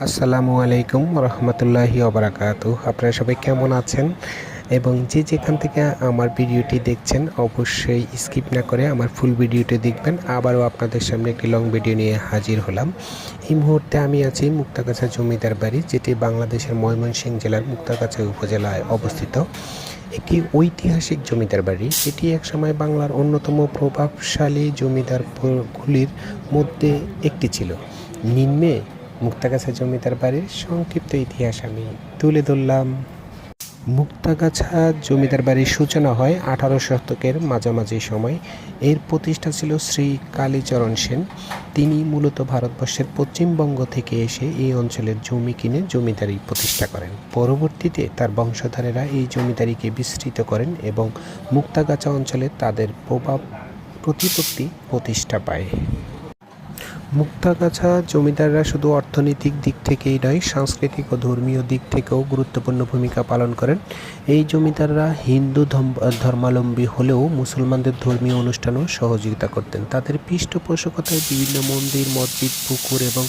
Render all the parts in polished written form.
আসসালামু আলাইকুম রহমতুল্লাহি ওবারাকাতুহ। আপনারা সবাই কেমন আছেন এবং যে যেখান থেকে আমার ভিডিওটি দেখছেন অবশ্যই স্কিপ না করে আমার ফুল ভিডিওটি দেখবেন। আবারও আপনাদের সামনে একটি লং ভিডিও নিয়ে হাজির হলাম। এই মুহূর্তে আমি আছি মুক্তাগাছা জমিদার বাড়ি, যেটি বাংলাদেশের ময়মনসিংহ জেলার মুক্তাগাছা উপজেলায় অবস্থিত একটি ঐতিহাসিক জমিদার বাড়ি। এটি একসময় বাংলার অন্যতম প্রভাবশালী জমিদারগুলির মধ্যে একটি ছিল। নিম্নে মুক্তাগাছা জমিদার বাড়ির সংক্ষিপ্ত ইতিহাস আমি তুলে ধরলাম। মুক্তাগাছা জমিদার বাড়ির সূচনা হয় 18 শতকের মাঝামাঝি সময়। এর প্রতিষ্ঠা ছিল শ্রী কালীচরণ সেন। তিনি মূলত ভারতবর্ষের পশ্চিমবঙ্গ থেকে এসে এই অঞ্চলের জমি কিনে জমিদারি প্রতিষ্ঠা করেন। পরবর্তীতে তার বংশধরেরা এই জমিদারিকে বিস্তৃত করেন এবং মুক্তাগাছা অঞ্চলে তাদের প্রতিপত্তি প্রতিষ্ঠা পায়। মুক্তাগাছা জমিদাররা শুধু অর্থনৈতিক দিক থেকেই নয়, সাংস্কৃতিক ও ধর্মীয় দিক থেকেও গুরুত্বপূর্ণ ভূমিকা পালন করেন। এই জমিদাররা হিন্দু ধর্মাবলম্বী হলেও মুসলমানদের ধর্মীয় অনুষ্ঠানেও সহযোগিতা করতেন। তাদের পৃষ্ঠপোষকতায় বিভিন্ন মন্দির, মসজিদ, পুকুর এবং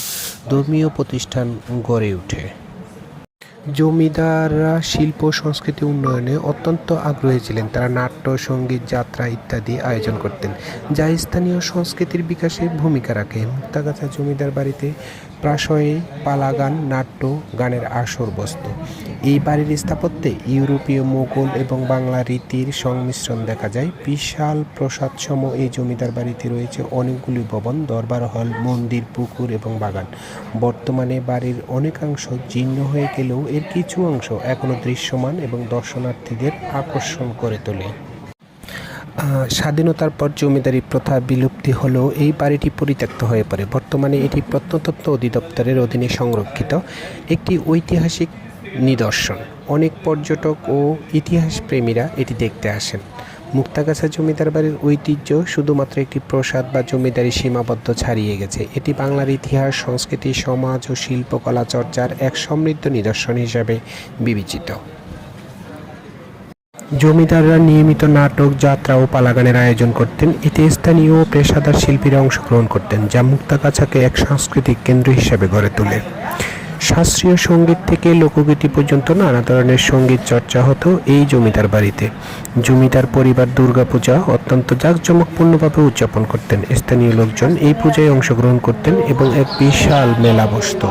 ধর্মীয় প্রতিষ্ঠান গড়ে ওঠে। জমিদাররা শিল্প সংস্কৃতি উন্নয়নে অত্যন্ত আগ্রহী ছিলেন। তারা নাট্য, সঙ্গীত, যাত্রা ইত্যাদি আয়োজন করতেন, যা স্থানীয় সংস্কৃতির বিকাশে ভূমিকা রাখে। মুক্তাগাছা জমিদার বাড়িতে প্রায়শই পালা গান, নাট্য গানের আসর বসত। এই বাড়ির স্থাপত্যে ইউরোপীয়, মোগল এবং বাংলা রীতির সংমিশ্রণ দেখা যায়। বিশাল প্রাসাদসম এই জমিদার বাড়িতে রয়েছে অনেকগুলি ভবন, দরবার হল, মন্দির, পুকুর এবং বাগান। বর্তমানে বাড়ির অনেকাংশ জীর্ণ হয়ে গেলেও এর কিছু অংশ এখনও দৃশ্যমান এবং দর্শনার্থীদের আকর্ষণ করে তোলে। স্বাধীনতার পর জমিদারি প্রথা বিলুপ্তি হলেও এই বাড়িটি পরিত্যক্ত হয়ে পড়ে। বর্তমানে এটি প্রত্নতত্ত্ব অধিদপ্তরের অধীনে সংরক্ষিত একটি ঐতিহাসিক নিদর্শন। অনেক পর্যটক ও ইতিহাসপ্রেমীরা এটি দেখতে আসেন। মুক্তাগাছা জমিদার বাড়ির ঐতিহ্য শুধুমাত্র একটি প্রাসাদ বা জমিদারি সীমাবদ্ধ ছাড়িয়ে গেছে। এটি বাংলার ইতিহাস, সংস্কৃতি, সমাজ ও শিল্পকলা চর্চার এক সমৃদ্ধ নিদর্শন হিসাবে বিবেচিত। জমিদাররা নিয়মিত নাটক, যাত্রা ও পালাগানের আয়োজন করতেন। এতে স্থানীয় ও পেশাদার শিল্পীরা অংশগ্রহণ করতেন, যা মুক্তাগাছাকে এক সাংস্কৃতিক কেন্দ্র হিসাবে গড়ে তোলে। শাস্ত্রীয় সঙ্গীত থেকে লোকগীতি পর্যন্ত নানা ধরনের সঙ্গীত চর্চা হতো এই জমিদার বাড়িতে। জমিদার পরিবার দুর্গাপূজা অত্যন্ত জাঁকজমকপূর্ণভাবে উদযাপন করতেন। স্থানীয় লোকজন এই পূজায় অংশগ্রহণ করতেন এবং এক বিশাল মেলা বসত।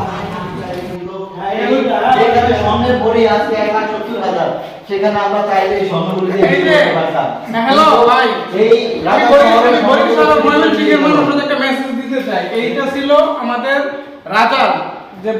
সেখানে আমরা চাইলে এই স্বর্ণগুলো দিয়ে দিতে পারতাম। হ্যালো ভাই, এই বরিশাল ময়মনসিংহের মানুষ একটা মেসেজ দিতে চাই। এইটা ছিল আমাদের রাজার যে